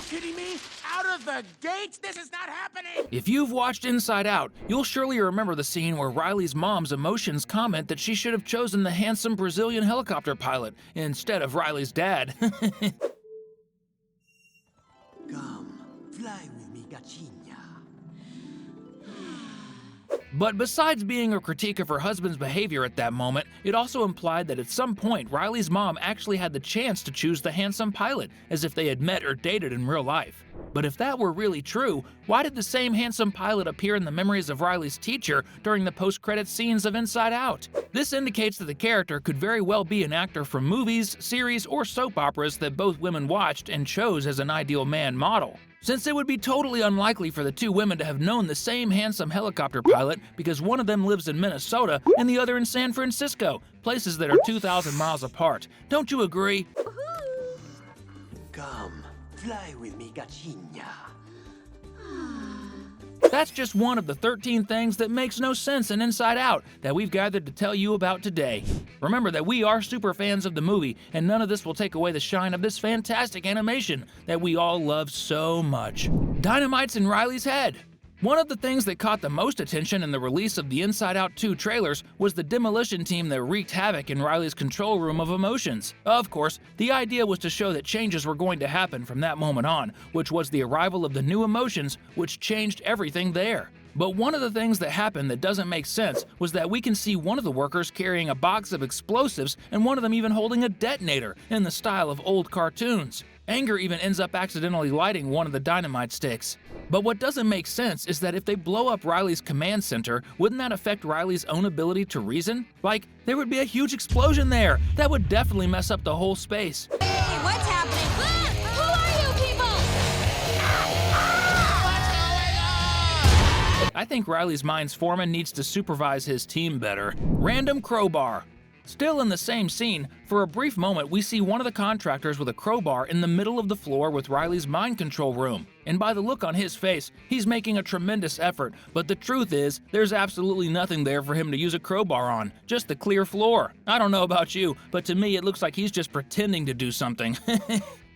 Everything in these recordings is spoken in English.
kidding me? Out of the gates? This is not happening! If you've watched Inside Out, you'll surely remember the scene where Riley's mom's emotions comment that she should have chosen the handsome Brazilian helicopter pilot instead of Riley's dad. Come, fly with me, gatinha. But besides being a critique of her husband's behavior at that moment, it also implied that at some point Riley's mom actually had the chance to choose the handsome pilot, as if they had met or dated in real life. But if that were really true, why did the same handsome pilot appear in the memories of Riley's teacher during the post-credit scenes of Inside Out? This indicates that the character could very well be an actor from movies, series, or soap operas that both women watched and chose as an ideal man model. Since it would be totally unlikely for the two women to have known the same handsome helicopter pilot because one of them lives in Minnesota and the other in San Francisco, places that are 2,000 miles apart. Don't you agree? Come, fly with me, gatinha. That's just one of the 13 things that makes no sense in Inside Out that we've gathered to tell you about today. Remember that we are super fans of the movie, and none of this will take away the shine of this fantastic animation that we all love so much. Dynamite's in Riley's head. One of the things that caught the most attention in the release of the Inside Out 2 trailers was the demolition team that wreaked havoc in Riley's control room of emotions. Of course, the idea was to show that changes were going to happen from that moment on, which was the arrival of the new emotions, which changed everything there. But one of the things that happened that doesn't make sense was that we can see one of the workers carrying a box of explosives and one of them even holding a detonator in the style of old cartoons. Anger even ends up accidentally lighting one of the dynamite sticks. But what doesn't make sense is that if they blow up Riley's command center, wouldn't that affect Riley's own ability to reason? Like, there would be a huge explosion there! That would definitely mess up the whole space. Hey, what's happening? Who are you people? What's going on? I think Riley's mind's foreman needs to supervise his team better. Random crowbar. Still in the same scene, for a brief moment we see one of the contractors with a crowbar in the middle of the floor with Riley's mind control room. And by the look on his face, he's making a tremendous effort, but the truth is, there's absolutely nothing there for him to use a crowbar on, just the clear floor. I don't know about you, but to me it looks like he's just pretending to do something.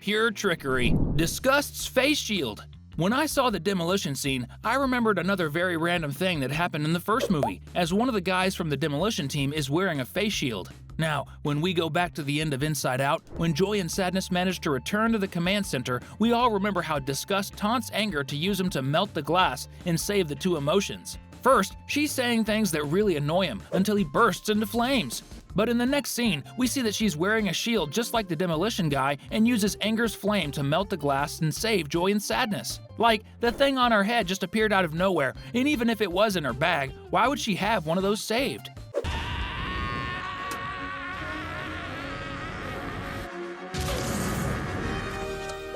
Pure trickery. Disgust's face shield. When I saw the demolition scene, I remembered another very random thing that happened in the first movie, as one of the guys from the demolition team is wearing a face shield. Now, when we go back to the end of Inside Out, when Joy and Sadness manage to return to the command center, we all remember how Disgust taunts Anger to use him to melt the glass and save the two emotions. First, she's saying things that really annoy him until he bursts into flames. But in the next scene, we see that she's wearing a shield just like the demolition guy and uses Anger's flame to melt the glass and save Joy and Sadness. Like, the thing on her head just appeared out of nowhere, and even if it was in her bag, why would she have one of those saved?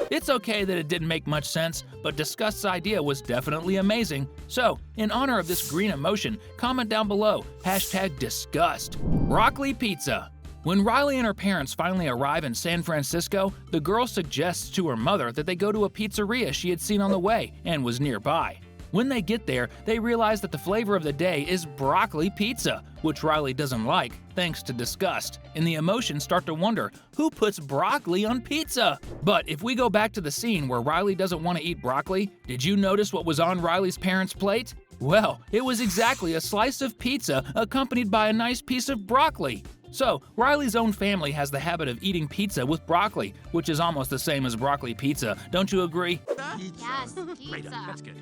It's okay that it didn't make much sense, but Disgust's idea was definitely amazing. So, in honor of this green emotion, comment down below, #Disgust. Broccoli pizza. When Riley and her parents finally arrive in San Francisco, the girl suggests to her mother that they go to a pizzeria she had seen on the way and was nearby. When they get there, they realize that the flavor of the day is broccoli pizza, which Riley doesn't like, thanks to Disgust, and the emotions start to wonder, who puts broccoli on pizza? But if we go back to the scene where Riley doesn't want to eat broccoli, did you notice what was on Riley's parents' plate? Well, it was exactly a slice of pizza accompanied by a nice piece of broccoli. So, Riley's own family has the habit of eating pizza with broccoli, which is almost the same as broccoli pizza. Don't you agree? Yes, Right pizza. on, that's good.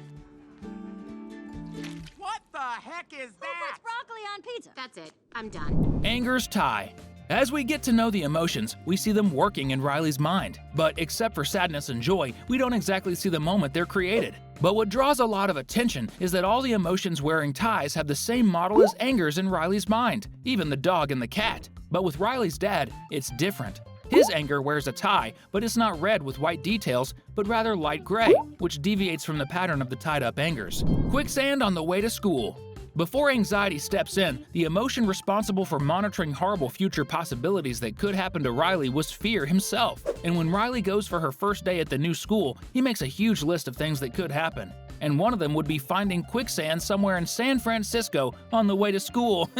What the heck is Who that? puts broccoli on pizza? That's it. I'm done. Anger's tie. As we get to know the emotions, we see them working in Riley's mind. But except for Sadness and Joy, we don't exactly see the moment they're created. But what draws a lot of attention is that all the emotions wearing ties have the same model as Anger's in Riley's mind, even the dog and the cat. But with Riley's dad, it's different. His Anger wears a tie, but it's not red with white details, but rather light gray, which deviates from the pattern of the tied-up Angers. Quicksand on the way to school. Before anxiety steps in, the emotion responsible for monitoring horrible future possibilities that could happen to Riley was fear himself. And when Riley goes for her first day at the new school, he makes a huge list of things that could happen. And one of them would be finding quicksand somewhere in San Francisco on the way to school.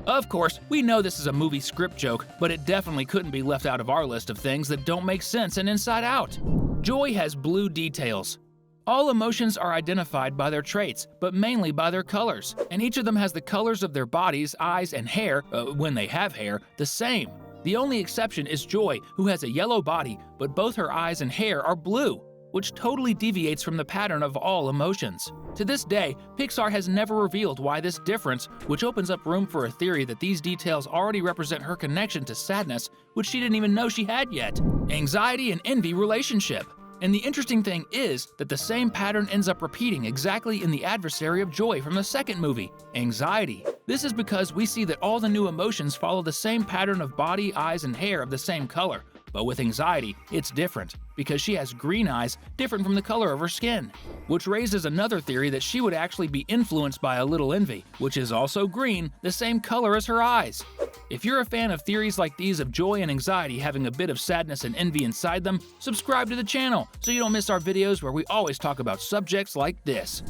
Of course, we know this is a movie script joke, but it definitely couldn't be left out of our list of things that don't make sense in Inside Out. Joy has blue details. All emotions are identified by their traits, but mainly by their colors, and each of them has the colors of their bodies, eyes, and hair, when they have hair, the same. The only exception is Joy, who has a yellow body, but both her eyes and hair are blue, which totally deviates from the pattern of all emotions. To this day, Pixar has never revealed why this difference, which opens up room for a theory that these details already represent her connection to sadness, which she didn't even know she had yet. Anxiety and envy relationship. And the interesting thing is that the same pattern ends up repeating exactly in the adversary of Joy from the second movie, anxiety. This is because we see that all the new emotions follow the same pattern of body, eyes, and hair of the same color. But with anxiety, it's different, because she has green eyes different from the color of her skin. Which raises another theory that she would actually be influenced by a little envy, which is also green, the same color as her eyes. If you're a fan of theories like these of joy and anxiety having a bit of sadness and envy inside them, subscribe to the channel so you don't miss our videos where we always talk about subjects like this.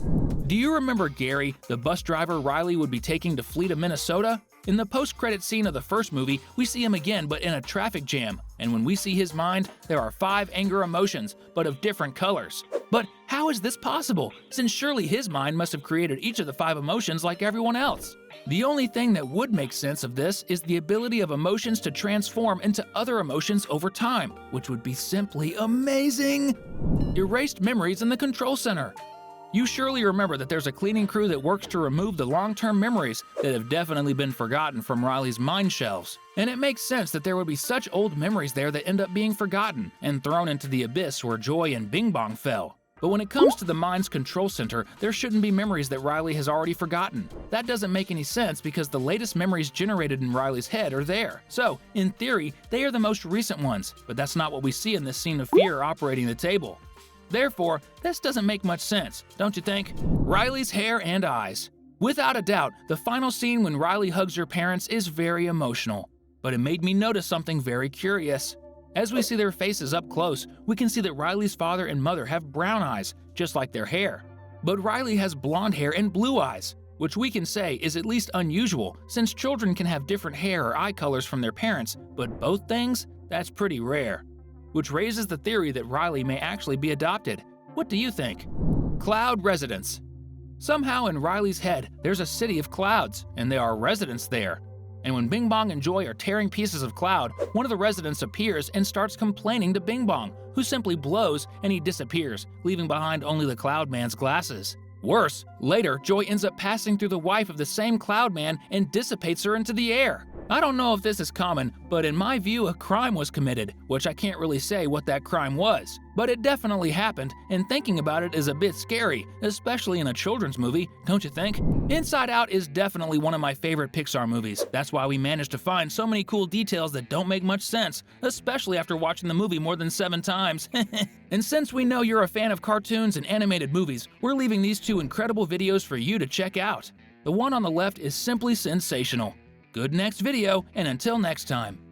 Do you remember Gary, the bus driver Riley would be taking to flee to Minnesota? In the post-credit scene of the first movie, we see him again but in a traffic jam, and when we see his mind, there are 5 anger emotions, but of different colors. But how is this possible, since surely his mind must have created each of the 5 emotions like everyone else? The only thing that would make sense of this is the ability of emotions to transform into other emotions over time, which would be simply amazing! Erased memories in the control center. You surely remember that there's a cleaning crew that works to remove the long-term memories that have definitely been forgotten from Riley's mind shelves. And it makes sense that there would be such old memories there that end up being forgotten and thrown into the abyss where Joy and Bing Bong fell. But when it comes to the mind's control center, there shouldn't be memories that Riley has already forgotten. That doesn't make any sense because the latest memories generated in Riley's head are there. So, in theory, they are the most recent ones, but that's not what we see in this scene of fear operating the table. Therefore, this doesn't make much sense, don't you think? Riley's hair and eyes. Without a doubt, the final scene when Riley hugs her parents is very emotional. But it made me notice something very curious. As we see their faces up close, we can see that Riley's father and mother have brown eyes, just like their hair. But Riley has blonde hair and blue eyes, which we can say is at least unusual, since children can have different hair or eye colors from their parents, but both things? That's pretty rare. Which raises the theory that Riley may actually be adopted. What do you think? Cloud residents. Somehow in Riley's head, there's a city of clouds, and there are residents there. And when Bing Bong and Joy are tearing pieces of cloud, one of the residents appears and starts complaining to Bing Bong, who simply blows and he disappears, leaving behind only the Cloud Man's glasses. Worse, later, Joy ends up passing through the wife of the same Cloud Man and dissipates her into the air. I don't know if this is common, but in my view, a crime was committed, which I can't really say what that crime was. But it definitely happened, and thinking about it is a bit scary, especially in a children's movie, don't you think? Inside Out is definitely one of my favorite Pixar movies. That's why we managed to find so many cool details that don't make much sense, especially after watching the movie more than 7 times. And since we know you're a fan of cartoons and animated movies, we're leaving these 2 incredible videos for you to check out. The one on the left is simply sensational. Good next video, and until next time.